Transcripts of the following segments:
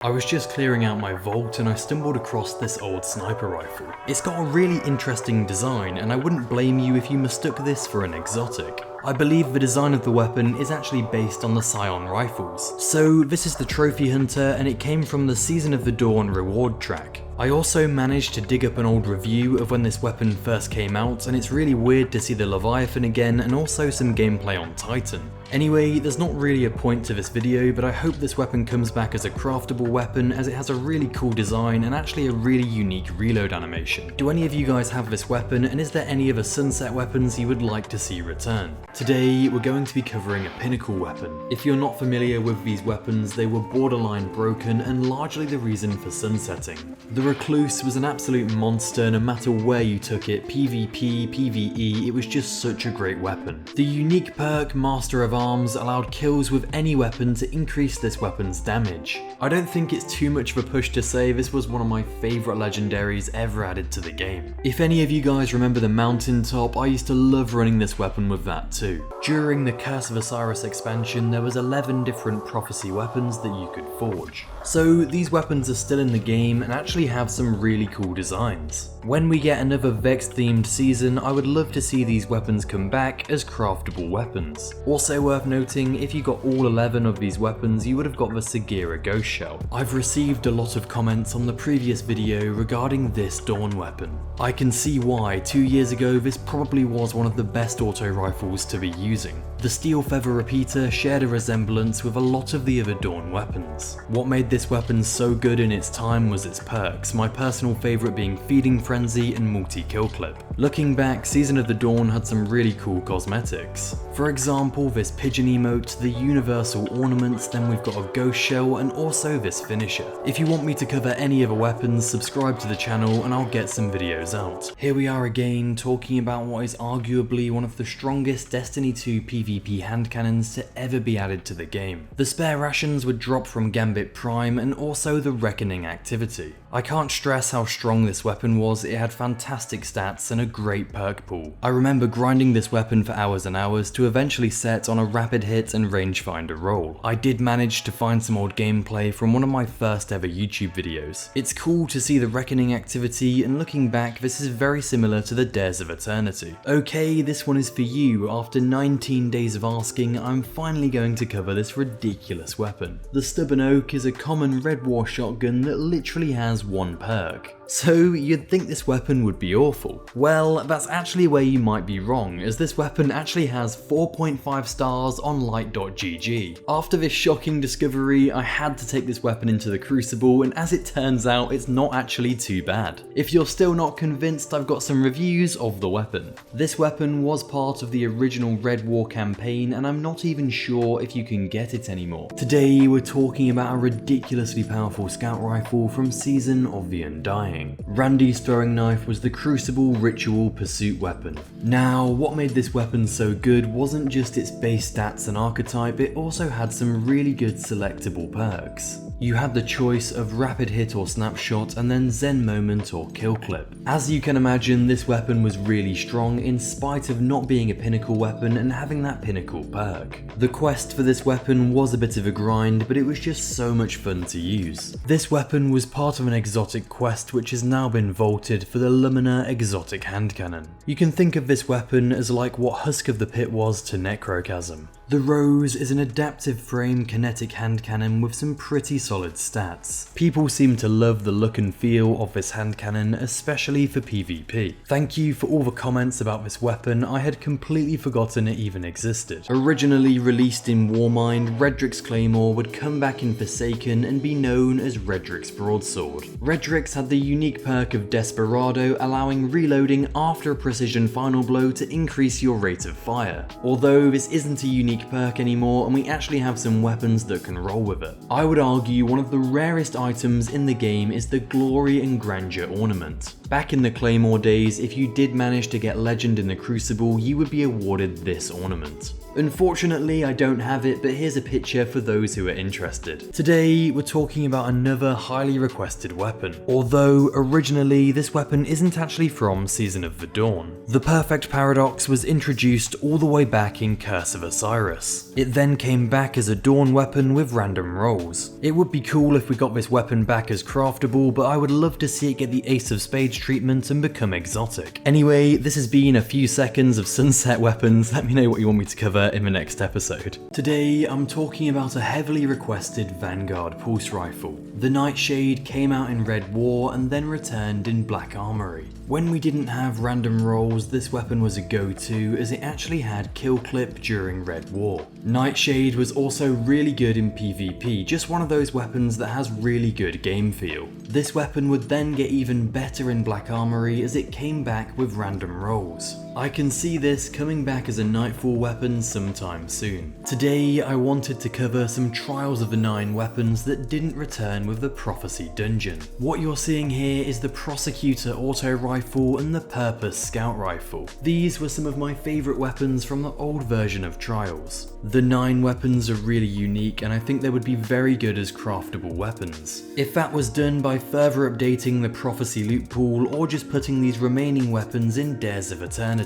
I was just clearing out my vault and I stumbled across this old sniper rifle. It's got a really interesting design and I wouldn't blame you if you mistook this for an exotic. I believe the design of the weapon is actually based on the Scion rifles. So this is the Trophy Hunter and it came from the Season of the Dawn reward track. I also managed to dig up an old review of when this weapon first came out, and it's really weird to see the Leviathan again and also some gameplay on Titan. Anyway, there's not really a point to this video, but I hope this weapon comes back as a craftable weapon as it has a really cool design and actually a really unique reload animation. Do any of you guys have this weapon, and is there any other Sunset weapons you would like to see return? Today, we're going to be covering a pinnacle weapon. If you're not familiar with these weapons, they were borderline broken and largely the reason for sunsetting. The Recluse was an absolute monster no matter where you took it, PvP, PvE, it was just such a great weapon. The unique perk Master of Arms allowed kills with any weapon to increase this weapon's damage. I don't think it's too much of a push to say this was one of my favourite legendaries ever added to the game. If any of you guys remember the Mountaintop, I used to love running this weapon with that too. During the Curse of Osiris expansion, there was 11 different prophecy weapons that you could forge. So these weapons are still in the game and actually have some really cool designs. When we get another Vex themed season, I would love to see these weapons come back as craftable weapons. Also worth noting, if you got all 11 of these weapons, you would have got the Sagira Ghost Shell. I've received a lot of comments on the previous video regarding this Dawn weapon. I can see why. 2 years ago this probably was one of the best auto rifles to be using. The Steel Feather Repeater shared a resemblance with a lot of the other Dawn weapons. What made this weapon so good in its time was its perks, my personal favourite being Feeding Frenzy and Multi-Kill Clip. Looking back, Season of the Dawn had some really cool cosmetics. For example, this pigeon emote, the universal ornaments, then we've got a ghost shell and also this finisher. If you want me to cover any other weapons, subscribe to the channel and I'll get some videos out. Here we are again, talking about what is arguably one of the strongest Destiny 2 PvP hand cannons to ever be added to the game. The spare rations would drop from Gambit Prime and also the Reckoning activity. I can't stress how strong this weapon was, it had fantastic stats and a great perk pool. I remember grinding this weapon for hours and hours to eventually set on a rapid hit and rangefinder roll. I did manage to find some old gameplay from one of my first ever YouTube videos. It's cool to see the Reckoning activity, and looking back this is very similar to the Dares of Eternity. Okay, this one is for you. After 19 days of asking, I'm finally going to cover this ridiculous weapon. The Stubborn Oak is a common Red War shotgun that literally has one perk. So you'd think this weapon would be awful. Well, that's actually where you might be wrong, as this weapon actually has 4.5 stars on light.gg. After this shocking discovery, I had to take this weapon into the Crucible, and as it turns out, it's not actually too bad. If you're still not convinced, I've got some reviews of the weapon. This weapon was part of the original Red War campaign, and I'm not even sure if you can get it anymore. Today, we're talking about a ridiculously powerful scout rifle from Season of the Undying. Randy's throwing knife was the Crucible ritual pursuit weapon. Now, what made this weapon so good wasn't just its base stats and archetype, it also had some really good selectable perks. You had the choice of rapid hit or snapshot and then Zen moment or kill clip. As you can imagine, this weapon was really strong in spite of not being a pinnacle weapon and having that pinnacle perk. The quest for this weapon was a bit of a grind, but it was just so much fun to use. This weapon was part of an exotic quest which has now been vaulted for the Lumina exotic hand cannon. You can think of this weapon as like what Husk of the Pit was to Necrochasm. The Rose is an adaptive frame kinetic hand cannon with some pretty solid stats. People seem to love the look and feel of this hand cannon, especially for PvP. Thank you for all the comments about this weapon, I had completely forgotten it even existed. Originally released in Warmind, Redrix's Claymore would come back in Forsaken and be known as Redrix's Broadsword. Redrix had the unique perk of Desperado, allowing reloading after a precision final blow to increase your rate of fire. Although this isn't a unique perk anymore and we actually have some weapons that can roll with it. I would argue one of the rarest items in the game is the Glory and Grandeur ornament. Back in the Claymore days, if you did manage to get Legend in the Crucible, you would be awarded this ornament. Unfortunately, I don't have it, but here's a picture for those who are interested. Today, we're talking about another highly requested weapon. Although, originally, this weapon isn't actually from Season of the Dawn. The Perfect Paradox was introduced all the way back in Curse of Osiris. It then came back as a Dawn weapon with random rolls. It would be cool if we got this weapon back as craftable, but I would love to see it get the Ace of Spades treatment and become exotic. Anyway, this has been a few seconds of sunset weapons. Let me know what you want me to cover in the next episode. Today, I'm talking about a heavily requested Vanguard pulse rifle. The Nightshade came out in Red War and then returned in Black Armory. When we didn't have random rolls, this weapon was a go-to as it actually had kill clip during Red War. Nightshade was also really good in PvP, just one of those weapons that has really good game feel. This weapon would then get even better in Black Armory as it came back with random rolls. I can see this coming back as a Nightfall weapon sometime soon. Today I wanted to cover some Trials of the 9 weapons that didn't return with the Prophecy Dungeon. What you're seeing here is the Prosecutor Auto Rifle and the Purpose Scout Rifle. These were some of my favourite weapons from the old version of Trials. The 9 weapons are really unique and I think they would be very good as craftable weapons. If that was done by further updating the Prophecy loot pool or just putting these remaining weapons in Dares of Eternity.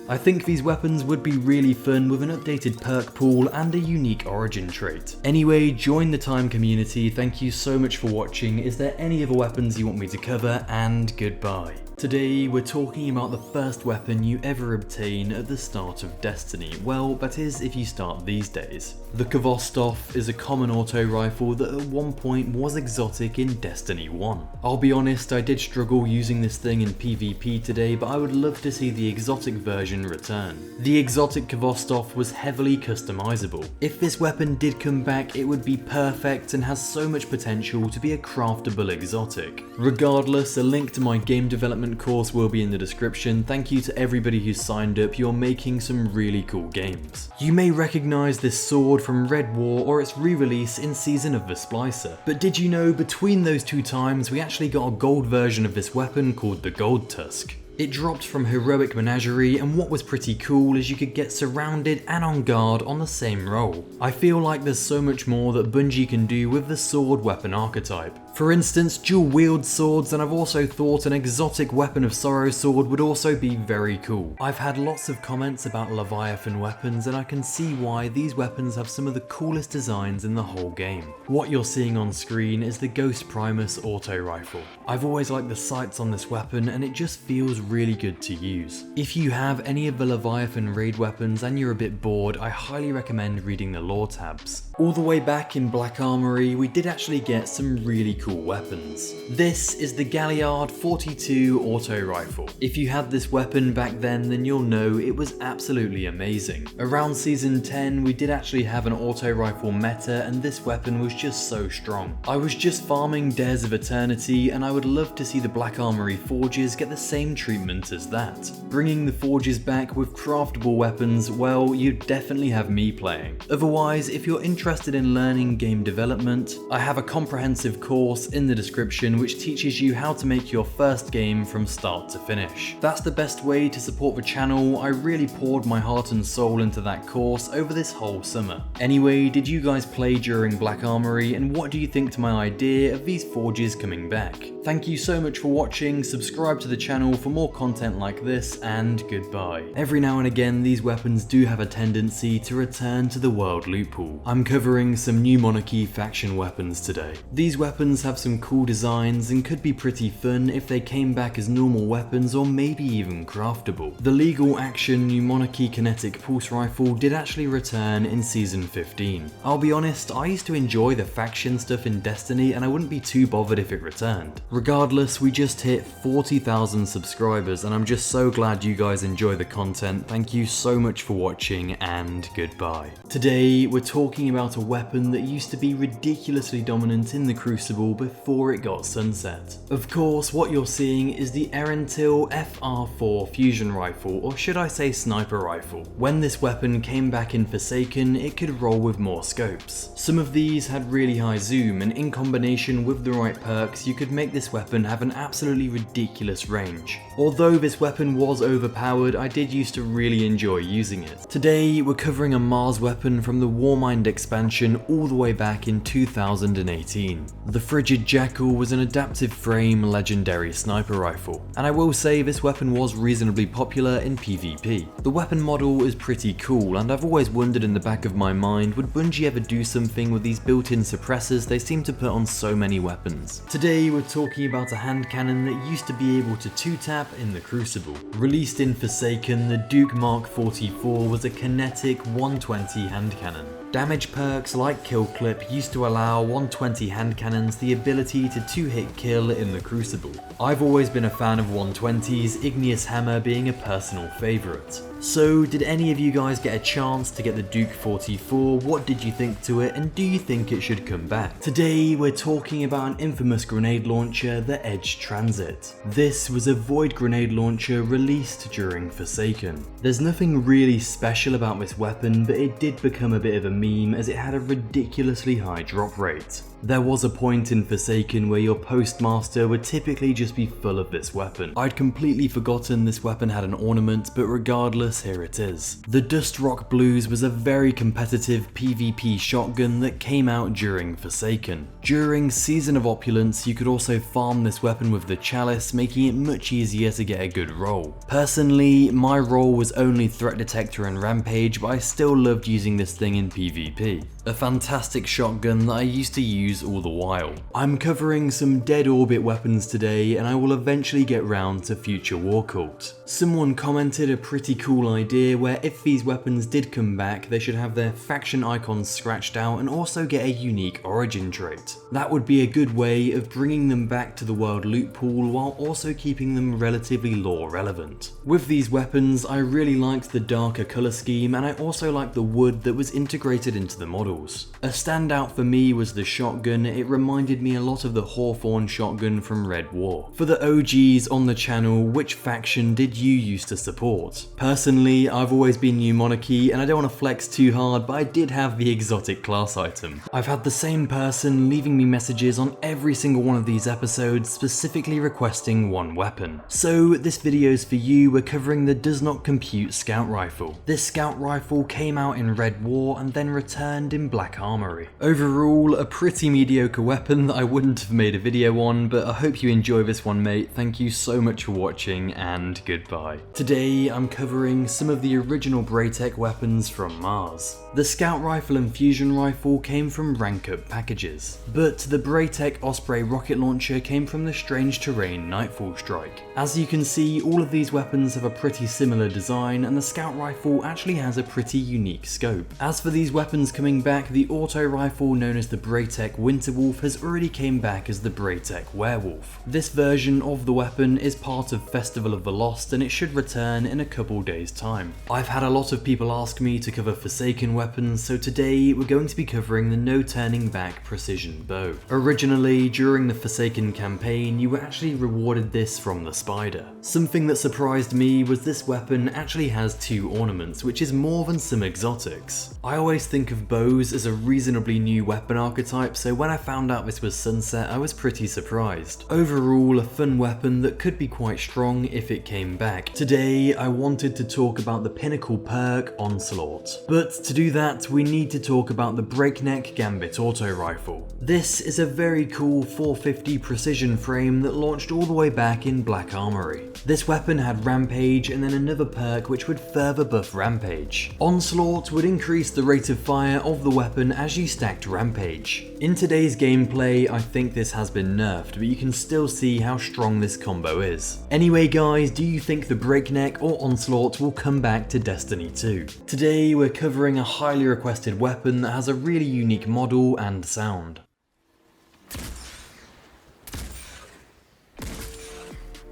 I think these weapons would be really fun with an updated perk pool and a unique origin trait. Anyway, join the Thyme community, thank you so much for watching. Is there any other weapons you want me to cover? And goodbye. Today we're talking about the first weapon you ever obtain at the start of Destiny. Well, that is if you start these days. The Kvostov is a common auto rifle that at one point was exotic in Destiny 1. I'll be honest, I did struggle using this thing in PvP today, but I would love to see the exotic version return. The exotic Kvostov was heavily customizable. If this weapon did come back, it would be perfect and has so much potential to be a craftable exotic. Regardless, a link to my game development course will be in the description. Thank you to everybody who's signed up, you're making some really cool games. You may recognise this sword from Red War or its re-release in Season of the Splicer. But did you know between those two times we actually got a gold version of this weapon called the Gold Tusk? It dropped from Heroic Menagerie, and what was pretty cool is you could get surrounded and on guard on the same roll. I feel like there's so much more that Bungie can do with the sword weapon archetype. For instance, dual wield swords, and I've also thought an exotic Weapon of Sorrow sword would also be very cool. I've had lots of comments about Leviathan weapons and I can see why these weapons have some of the coolest designs in the whole game. What you're seeing on screen is the Ghost Primus auto rifle. I've always liked the sights on this weapon and it just feels really good to use. If you have any of the Leviathan raid weapons and you're a bit bored, I highly recommend reading the lore tabs. All the way back in Black Armory, we did actually get some really cool weapons. This is the Galliard 42 auto rifle. If you had this weapon back then you'll know it was absolutely amazing. Around Season 10 we did actually have an auto rifle meta and this weapon was just so strong. I was just farming Dares of Eternity and I would love to see the Black Armory forges get the same treatment as that. Bringing the forges back with craftable weapons, well, you'd definitely have me playing. Otherwise, if you're interested in learning game development, I have a comprehensive course in the description which teaches you how to make your first game from start to finish. That's the best way to support the channel. I really poured my heart and soul into that course over this whole summer. Anyway, did you guys play during Black Armory and what do you think to my idea of these forges coming back? Thank you so much for watching, subscribe to the channel for more content like this, and goodbye. Every now and again these weapons do have a tendency to return to the world loot pool. I'm covering some New Monarchy faction weapons today. These weapons have some cool designs and could be pretty fun if they came back as normal weapons or maybe even craftable. The Legal Action New Monarchy Kinetic Pulse Rifle did actually return in Season 15. I'll be honest, I used to enjoy the faction stuff in Destiny and I wouldn't be too bothered if it returned. Regardless, we just hit 40,000 subscribers and I'm just so glad you guys enjoy the content. Thank you so much for watching and goodbye. Today we're talking about a weapon that used to be ridiculously dominant in the Crucible Crucible before it got sunset. Of course, what you're seeing is the Erentil FR4 fusion rifle, or should I say sniper rifle. When this weapon came back in Forsaken, it could roll with more scopes. Some of these had really high zoom, and in combination with the right perks, you could make this weapon have an absolutely ridiculous range. Although this weapon was overpowered, I did used to really enjoy using it. Today, we're covering a Mars weapon from the Warmind expansion all the way back in 2018. The Frigid Jackal was an adaptive frame legendary sniper rifle, and I will say this weapon was reasonably popular in PvP. The weapon model is pretty cool, and I've always wondered in the back of my mind, would Bungie ever do something with these built-in suppressors they seem to put on so many weapons? Today we're talking about a hand cannon that used to be able to 2-tap in the Crucible. Released in Forsaken, the Duke Mark 44 was a kinetic 120 hand cannon. Damage perks like Kill Clip used to allow 120 hand cannons the ability to 2-hit kill in the Crucible. I've always been a fan of 120s, Igneous Hammer being a personal favourite. So did any of you guys get a chance to get the Duke 44? What did you think to it, and do you think it should come back? Today we're talking about an infamous grenade launcher, the Edge Transit. This was a void grenade launcher released during Forsaken. There's nothing really special about this weapon, but it did become a bit of a meme as it had a ridiculously high drop rate. There was a point in Forsaken where your postmaster would typically just be full of this weapon. I'd completely forgotten this weapon had an ornament, but regardless, here it is. The Dust Rock Blues was a very competitive PvP shotgun that came out during Forsaken. During Season of Opulence, you could also farm this weapon with the Chalice, making it much easier to get a good roll. Personally, my roll was only Threat Detector and Rampage, but I still loved using this thing in PvP. A fantastic shotgun that I used to use all the while. I'm covering some dead orbit weapons today, and I will eventually get round to future War Cult. Someone commented a pretty cool idea where if these weapons did come back, they should have their faction icons scratched out and also get a unique origin trait. That would be a good way of bringing them back to the world loot pool while also keeping them relatively lore relevant. With these weapons, I really liked the darker colour scheme, and I also liked the wood that was integrated into the model. A standout for me was the shotgun. It reminded me a lot of the Hawthorne shotgun from Red War. For the OGs on the channel, which faction did you used to support? Personally, I've always been New Monarchy, and I don't want to flex too hard, but I did have the exotic class item. I've had the same person leaving me messages on every single one of these episodes specifically requesting one weapon. So this video's for you. We're covering the Does Not Compute Scout Rifle. This scout rifle came out in Red War and then returned in Black Armory. Overall, a pretty mediocre weapon that I wouldn't have made a video on, but I hope you enjoy this one, mate. Thank you so much for watching, and goodbye. Today I'm covering some of the original Breakneck weapons from Mars. The Scout Rifle and Fusion Rifle came from rank up packages, but the Breakneck Osprey rocket launcher came from the Strange Terrain Nightfall Strike. As you can see, all of these weapons have a pretty similar design, and the Scout Rifle actually has a pretty unique scope. As for these weapons coming back, the auto rifle known as the Breakneck Winterwolf has already came back as the Breakneck Werewolf. This version of the weapon is part of Festival of the Lost, and it should return in a couple days time. I've had a lot of people ask me to cover Forsaken weapons, so today we're going to be covering the no turning back precision bow. Originally, during the Forsaken campaign, you were actually rewarded this from the Spider. Something that surprised me was this weapon actually has 2 ornaments, which is more than some exotics. I always think of bows as a reasonably new weapon archetype, so when I found out this was Sunset, I was pretty surprised. Overall, a fun weapon that could be quite strong if it came back. Today, I wanted to talk about the pinnacle perk, Onslaught. But to do that, we need to talk about the Breakneck Gambit auto rifle. This is a very cool 450 precision frame that launched all the way back in Black Armory. This weapon had Rampage and then another perk which would further buff Rampage. Onslaught would increase the rate of fire of the weapon as you stacked Rampage. In today's gameplay, I think this has been nerfed, but you can still see how strong this combo is. Anyway guys, do you think the Breakneck or Onslaught will come back to Destiny 2? Today we're covering a highly requested weapon that has a really unique model and sound.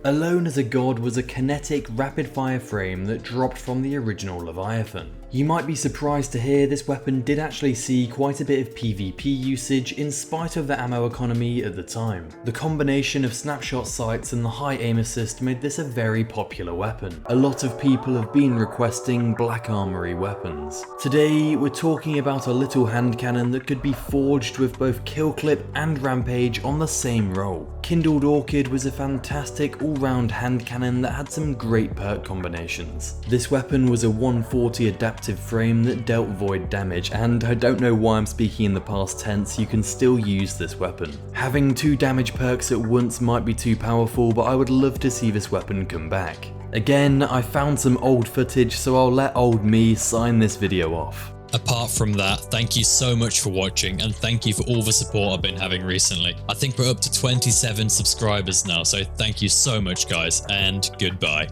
Alone as a God was a kinetic rapid-fire frame that dropped from the original Leviathan. You might be surprised to hear this weapon did actually see quite a bit of PvP usage in spite of the ammo economy at the time. The combination of snapshot sights and the high aim assist made this a very popular weapon. A lot of people have been requesting black armory weapons. Today we're talking about a little hand cannon that could be forged with both kill clip and rampage on the same roll. Kindled Orchid was a fantastic all-round hand cannon that had some great perk combinations. This weapon was a 140 adaptive frame that dealt void damage, and I don't know why I'm speaking in the past tense, you can still use this weapon. Having 2 damage perks at once might be too powerful, but I would love to see this weapon come back. Again, I found some old footage, so I'll let old me sign this video off. Apart from that, thank you so much for watching, and thank you for all the support I've been having recently. I think we're up to 27 subscribers now, so thank you so much guys, and goodbye.